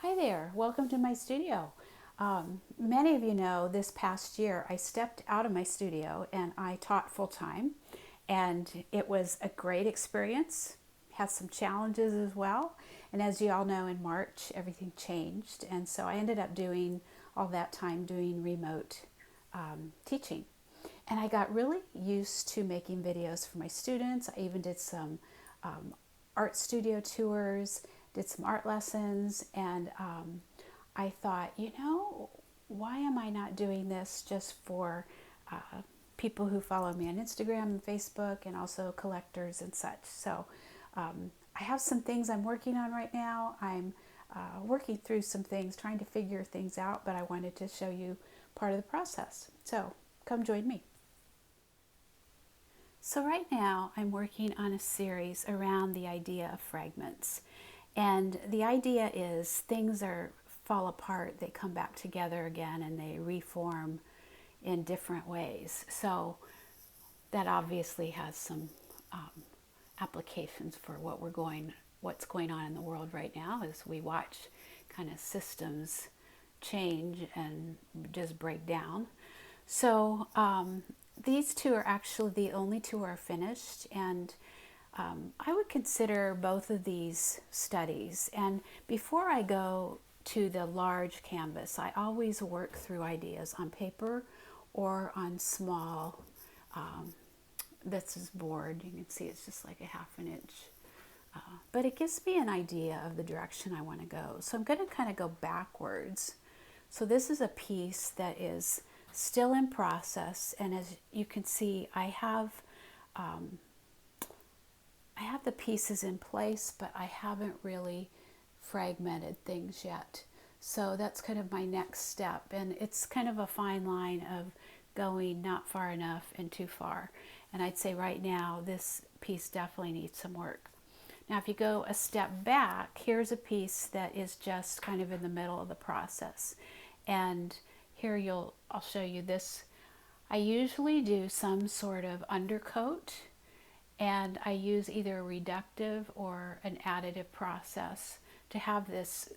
Hi there, welcome to my studio. Many of you know this past year I stepped out of my studio and I taught full time, and it was a great experience. Had some challenges as well, and as you all know, in March everything changed, and so I ended up doing all that time doing remote teaching. And I got really used to making videos for my students. I even did some um, art studio tours, did some art lessons, and I thought, why am I not doing this just for people who follow me on Instagram and Facebook, and also collectors and such? So I have some things I'm working on right now. I'm working through some things, trying to figure things out, but I wanted to show you part of the process. So come join me. So right now I'm working on a series around the idea of fragments. And the idea is things are fall apart, they come back together again and they reform in different ways. So that obviously has some applications for what's going on in the world right now as we watch kind of systems change and just break down. So these two are actually the only two are finished, and I would consider both of these studies. And before I go to the large canvas, I always work through ideas on paper or on small. This is board. You can see it's just like a half an inch. But it gives me an idea of the direction I want to go. So I'm going to kind of go backwards. So this is a piece that is still in process, and as you can see, I have the pieces in place, but I haven't really fragmented things yet. So that's kind of my next step, and it's kind of a fine line of going not far enough and too far. And I'd say right now this piece definitely needs some work. Now if you go a step back, here's a piece that is just kind of in the middle of the process. And here I'll show you this. I usually do some sort of undercoat, and I use either a reductive or an additive process to have this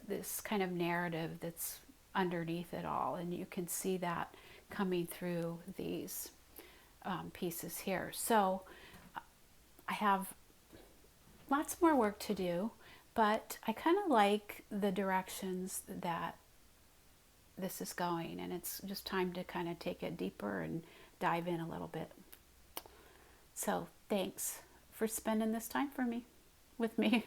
kind of narrative that's underneath it all. And you can see that coming through these pieces here. So I have lots more work to do, but I kind of like the directions that this is going, and it's just time to kind of take it deeper and dive in a little bit. So thanks for spending this time with me.